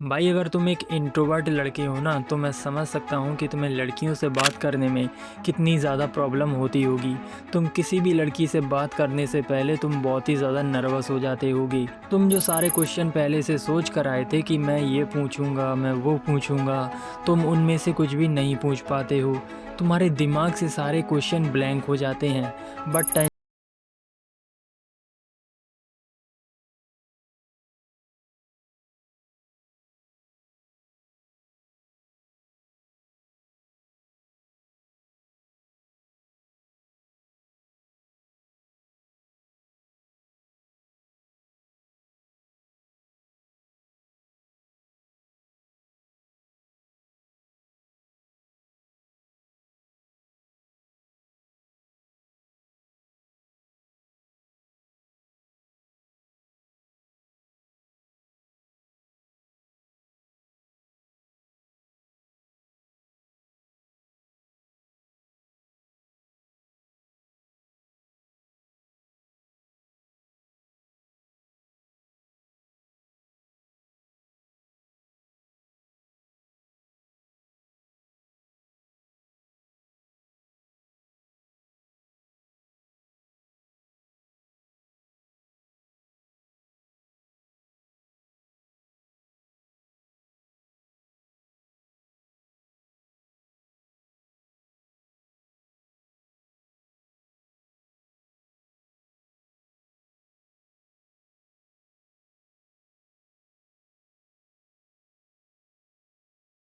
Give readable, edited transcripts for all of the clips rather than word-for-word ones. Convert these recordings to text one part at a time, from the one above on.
भाई अगर तुम एक इंट्रोवर्ट लड़के हो ना तो मैं समझ सकता हूँ कि तुम्हें लड़कियों से बात करने में कितनी ज़्यादा प्रॉब्लम होती होगी। तुम किसी भी लड़की से बात करने से पहले तुम बहुत ही ज़्यादा नर्वस हो जाते होगी। तुम जो सारे क्वेश्चन पहले से सोच कर आए थे कि मैं ये पूछूंगा मैं वो पूछूंगा, तुम उनमें से कुछ भी नहीं पूछ पाते हो। तुम्हारे दिमाग से सारे क्वेश्चन ब्लैंक हो जाते हैं। बट टाइम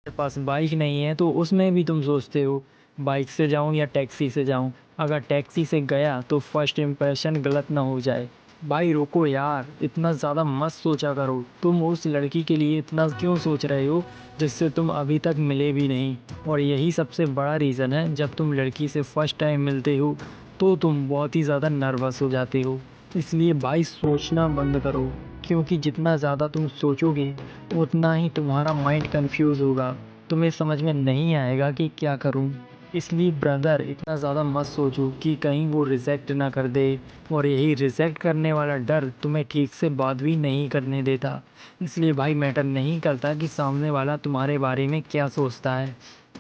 मेरे पास बाइक नहीं है तो उसमें भी तुम सोचते हो बाइक से जाऊं या टैक्सी से जाऊं। अगर टैक्सी से गया तो फर्स्ट इम्प्रेशन गलत ना हो जाए। भाई रुको यार, इतना ज़्यादा मत सोचा करो। तुम उस लड़की के लिए इतना क्यों सोच रहे हो जिससे तुम अभी तक मिले भी नहीं। और यही सबसे बड़ा रीज़न है, जब तुम लड़की से फर्स्ट टाइम मिलते हो तो तुम बहुत ही ज़्यादा नर्वस हो जाते हो। इसलिए भाई सोचना बंद करो, क्योंकि जितना ज़्यादा तुम सोचोगे उतना ही तुम्हारा माइंड कंफ्यूज होगा। तुम्हें समझ में नहीं आएगा कि क्या करूं। इसलिए ब्रदर इतना ज़्यादा मत सोचो कि कहीं वो रिजेक्ट ना कर दे। और यही रिजेक्ट करने वाला डर तुम्हें ठीक से बात भी नहीं करने देता। इसलिए भाई मैटर नहीं करता कि सामने वाला तुम्हारे बारे में क्या सोचता है।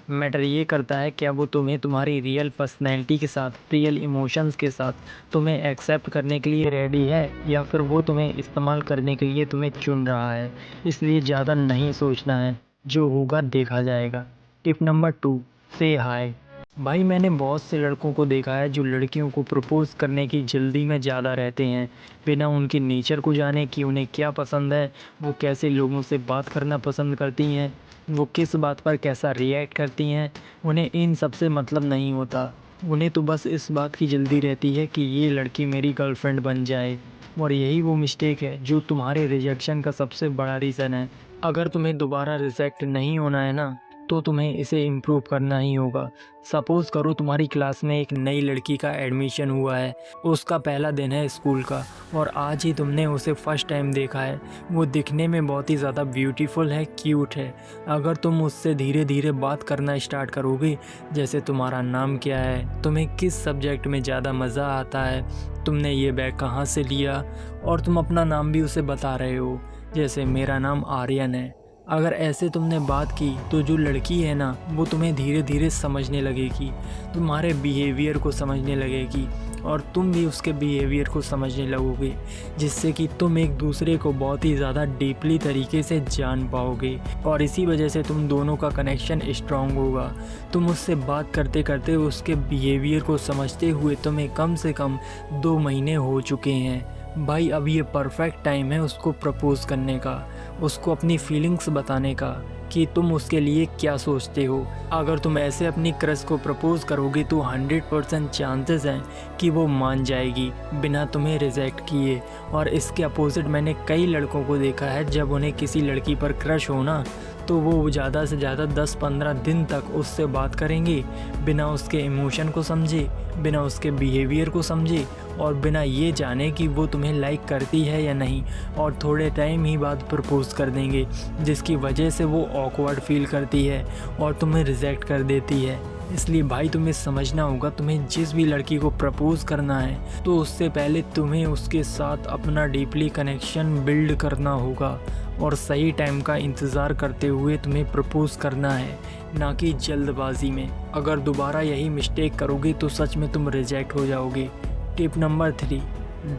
मैटर ये करता है क्या वो तुम्हें तुम्हारी रियल पर्सनैलिटी के साथ, रियल इमोशंस के साथ तुम्हें एक्सेप्ट करने के लिए रेडी है, या फिर वो तुम्हें इस्तेमाल करने के लिए तुम्हें चुन रहा है। इसलिए ज़्यादा नहीं सोचना है, जो होगा देखा जाएगा। टिप नंबर 2, से हाय। भाई मैंने बहुत से लड़कों को देखा है जो लड़कियों को प्रपोज़ करने की जल्दी में ज़्यादा रहते हैं, बिना उनके नेचर को जाने कि उन्हें क्या पसंद है, वो कैसे लोगों से बात करना पसंद करती हैं, वो किस बात पर कैसा रिएक्ट करती हैं। उन्हें इन सब से मतलब नहीं होता। उन्हें तो बस इस बात की जल्दी रहती है कि ये लड़की मेरी गर्लफ्रेंड बन जाए। और यही वो मिस्टेक है जो तुम्हारे रिजेक्शन का सबसे बड़ा रीज़न है। अगर तुम्हें दोबारा रिजेक्ट नहीं होना है ना, तो तुम्हें इसे इम्प्रूव करना ही होगा। सपोज़ करो तुम्हारी क्लास में एक नई लड़की का एडमिशन हुआ है, उसका पहला दिन है स्कूल का, और आज ही तुमने उसे फर्स्ट टाइम देखा है। वो दिखने में बहुत ही ज़्यादा ब्यूटीफुल है, क्यूट है। अगर तुम उससे धीरे धीरे बात करना स्टार्ट करोगे, जैसे तुम्हारा नाम क्या है, तुम्हें किस सब्जेक्ट में ज़्यादा मज़ा आता है, तुमने ये बैग कहाँ से लिया, और तुम अपना नाम भी उसे बता रहे हो, जैसे मेरा नाम आर्यन है। अगर ऐसे तुमने बात की तो जो लड़की है ना, वो तुम्हें धीरे धीरे समझने लगेगी, तुम्हारे बिहेवियर को समझने लगेगी, और तुम भी उसके बिहेवियर को समझने लगोगे, जिससे कि तुम एक दूसरे को बहुत ही ज़्यादा डीपली तरीके से जान पाओगे। और इसी वजह से तुम दोनों का कनेक्शन स्ट्रांग होगा। तुम उससे बात करते करते उसके बिहेवियर को समझते हुए तुम्हें कम से कम 2 महीने हो चुके हैं। भाई अब ये परफेक्ट टाइम है उसको प्रपोज़ करने का, उसको अपनी फीलिंग्स बताने का कि तुम उसके लिए क्या सोचते हो। अगर तुम ऐसे अपनी क्रश को प्रपोज़ करोगे तो 100% चांसेस हैं कि वो मान जाएगी बिना तुम्हें रिजेक्ट किए। और इसके अपोजिट मैंने कई लड़कों को देखा है, जब उन्हें किसी लड़की पर क्रश हो ना, तो वो ज़्यादा से ज़्यादा 10-15 दिन तक उससे बात करेंगे, बिना उसके इमोशन को समझे, बिना उसके बिहेवियर को समझे, और बिना ये जाने कि वो तुम्हें लाइक करती है या नहीं, और थोड़े टाइम ही बाद प्रपोज़ कर देंगे, जिसकी वजह से वो ऑकवर्ड फील करती है और तुम्हें रिजेक्ट कर देती है। इसलिए भाई तुम्हें समझना होगा, तुम्हें जिस भी लड़की को प्रपोज़ करना है तो उससे पहले तुम्हें उसके साथ अपना डीपली कनेक्शन बिल्ड करना होगा। और सही टाइम का इंतज़ार करते हुए तुम्हें प्रपोज़ करना है, ना कि जल्दबाजी में। अगर दोबारा यही मिस्टेक करोगे तो सच में तुम रिजेक्ट हो जाओगे। Tip number 3,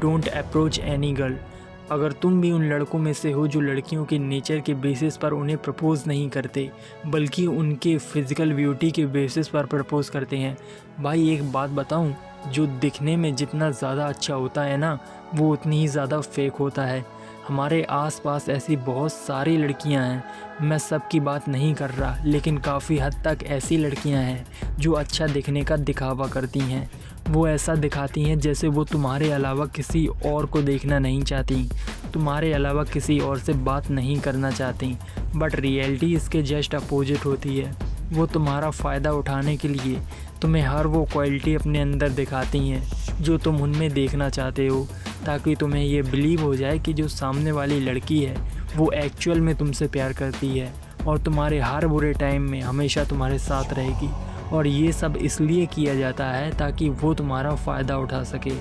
don't approach any girl. अगर तुम भी उन लड़कों में से हो जो लड़कियों के नेचर के बेसिस पर उन्हें प्रपोज़ नहीं करते, बल्कि उनके फिज़िकल ब्यूटी के बेसिस पर प्रपोज़ करते हैं, भाई एक बात बताऊं, जो दिखने में जितना ज़्यादा अच्छा होता है ना, वो उतनी ही ज़्यादा फेक होता है। हमारे आसपास ऐसी बहुत सारी लड़कियां हैं, मैं सब की बात नहीं कर रहा, लेकिन काफ़ी हद तक ऐसी लड़कियां हैं जो अच्छा दिखने का दिखावा करती हैं। वो ऐसा दिखाती हैं जैसे वो तुम्हारे अलावा किसी और को देखना नहीं चाहती, तुम्हारे अलावा किसी और से बात नहीं करना चाहती, बट रियलिटी इसके जस्ट अपोजिट होती है। वो तुम्हारा फ़ायदा उठाने के लिए तुम्हें हर वो क्वालिटी अपने अंदर दिखाती हैं जो तुम उनमें देखना चाहते हो, ताकि तुम्हें ये बिलीव हो जाए कि जो सामने वाली लड़की है वो एक्चुअल में तुमसे प्यार करती है और तुम्हारे हर बुरे टाइम में हमेशा तुम्हारे साथ रहेगी। और ये सब इसलिए किया जाता है ताकि वो तुम्हारा फ़ायदा उठा सके,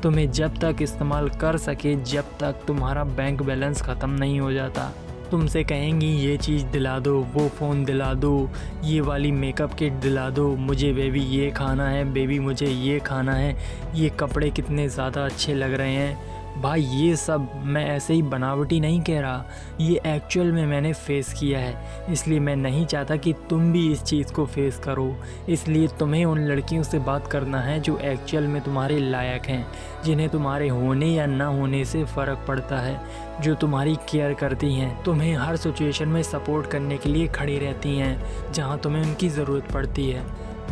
तुम्हें जब तक इस्तेमाल कर सके जब तक तुम्हारा बैंक बैलेंस ख़त्म नहीं हो जाता। तुमसे कहेंगी ये चीज़ दिला दो, वो फ़ोन दिला दो, ये वाली मेकअप किट दिला दो, मुझे बेबी ये खाना है, बेबी मुझे ये खाना है, ये कपड़े कितने ज़्यादा अच्छे लग रहे हैं। भाई ये सब मैं ऐसे ही बनावटी नहीं कह रहा, ये एक्चुअल में मैंने फ़ेस किया है, इसलिए मैं नहीं चाहता कि तुम भी इस चीज़ को फेस करो। इसलिए तुम्हें उन लड़कियों से बात करना है जो एक्चुअल में तुम्हारे लायक हैं, जिन्हें तुम्हारे होने या ना होने से फ़र्क पड़ता है, जो तुम्हारी केयर करती हैं, तुम्हें हर सिचुएशन में सपोर्ट करने के लिए खड़ी रहती हैं जहाँ तुम्हें उनकी ज़रूरत पड़ती है।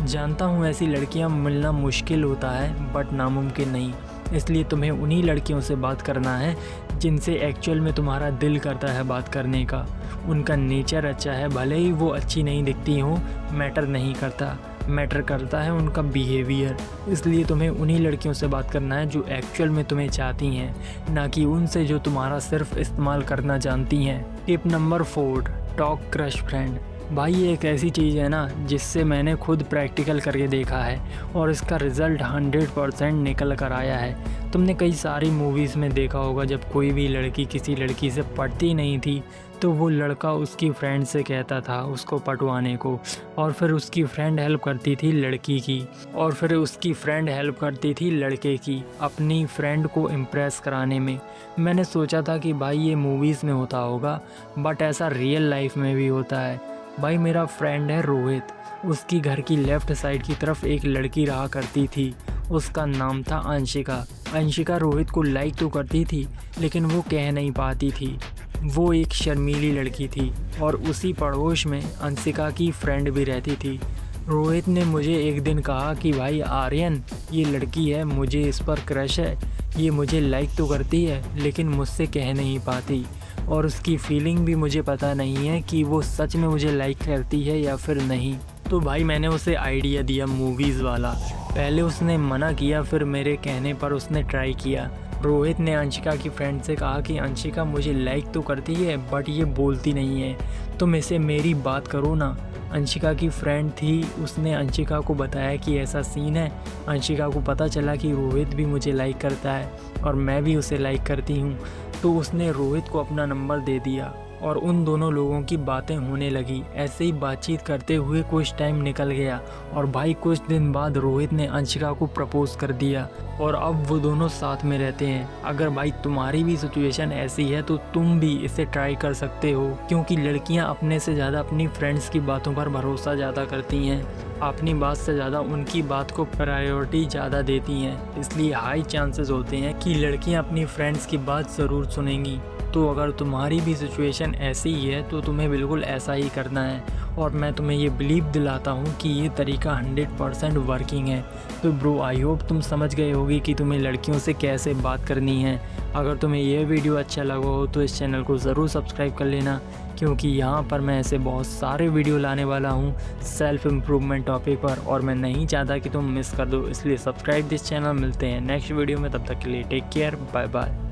जानता हूँ ऐसी लड़कियाँ मिलना मुश्किल होता है, बट नामुमकिन नहीं। इसलिए तुम्हें उन्हीं लड़कियों से बात करना है जिनसे एक्चुअल में तुम्हारा दिल करता है बात करने का। उनका नेचर अच्छा है, भले ही वो अच्छी नहीं दिखती हो, मैटर नहीं करता, मैटर करता है उनका बिहेवियर। इसलिए तुम्हें उन्हीं लड़कियों से बात करना है जो एक्चुअल में तुम्हें चाहती हैं, ना कि उनसे जो तुम्हारा सिर्फ इस्तेमाल करना जानती हैं। Tip number 4, talk crush friend. भाई ये एक ऐसी चीज़ है ना जिससे मैंने खुद प्रैक्टिकल करके देखा है और इसका रिज़ल्ट 100% निकल कर आया है। तुमने कई सारी मूवीज़ में देखा होगा, जब कोई भी लड़की किसी लड़की से पटती नहीं थी तो वो लड़का उसकी फ्रेंड से कहता था उसको पटवाने को, और फिर उसकी फ्रेंड हेल्प करती थी लड़की की, और फिर उसकी फ्रेंड हेल्प करती थी लड़के की अपनी फ्रेंड को इम्प्रेस कराने में। मैंने सोचा था कि भाई ये मूवीज़ में होता होगा, बट ऐसा रियल लाइफ में भी होता है। भाई मेरा फ्रेंड है रोहित, उसकी घर की लेफ़्ट साइड की तरफ एक लड़की रहा करती थी, उसका नाम था अंशिका। अंशिका रोहित को लाइक तो करती थी, लेकिन वो कह नहीं पाती थी, वो एक शर्मीली लड़की थी। और उसी पड़ोस में अंशिका की फ्रेंड भी रहती थी। रोहित ने मुझे एक दिन कहा कि भाई आर्यन, ये लड़की है, मुझे इस पर क्रश है, ये मुझे लाइक तो करती है लेकिन मुझसे कह नहीं पाती, और उसकी फीलिंग भी मुझे पता नहीं है कि वो सच में मुझे लाइक करती है या फिर नहीं। तो भाई मैंने उसे आइडिया दिया मूवीज़ वाला। पहले उसने मना किया, फिर मेरे कहने पर उसने ट्राई किया। रोहित ने अंशिका की फ्रेंड से कहा कि अंशिका मुझे लाइक तो करती है बट ये बोलती नहीं है, तुम इसे मेरी बात करो ना। अंशिका की फ्रेंड थी, उसने अंशिका को बताया कि ऐसा सीन है। अंशिका को पता चला कि रोहित भी मुझे लाइक करता है और मैं भी उसे लाइक करती हूँ, तो उसने रोहित को अपना नंबर दे दिया और उन दोनों लोगों की बातें होने लगी। ऐसे ही बातचीत करते हुए कुछ टाइम निकल गया और भाई कुछ दिन बाद रोहित ने अंशिका को प्रपोज़ कर दिया और अब वो दोनों साथ में रहते हैं। अगर भाई तुम्हारी भी सिचुएशन ऐसी है तो तुम भी इसे ट्राई कर सकते हो, क्योंकि लड़कियां अपने से ज़्यादा अपनी फ्रेंड्स की बातों पर भरोसा ज़्यादा करती हैं, अपनी बात से ज़्यादा उनकी बात को प्रायोरिटी ज़्यादा देती हैं। इसलिए हाई चांसेस होते हैं कि लड़कियां अपनी फ्रेंड्स की बात ज़रूर सुनेंगी। तो अगर तुम्हारी भी सिचुएशन ऐसी ही है तो तुम्हें बिल्कुल ऐसा ही करना है, और मैं तुम्हें ये बिलीव दिलाता हूँ कि ये तरीका 100% वर्किंग है। तो ब्रो आई होप तुम समझ गए होगी कि तुम्हें लड़कियों से कैसे बात करनी है। अगर तुम्हें यह वीडियो अच्छा लगा हो तो इस चैनल को ज़रूर सब्सक्राइब कर लेना, क्योंकि यहाँ पर मैं ऐसे बहुत सारे वीडियो लाने वाला हूँ सेल्फ इम्प्रूवमेंट टॉपिक पर, और मैं नहीं चाहता कि तुम मिस कर दो, इसलिए सब्सक्राइब दिस चैनल। मिलते हैं नेक्स्ट वीडियो में, तब तक के लिए टेक केयर, बाय बाय।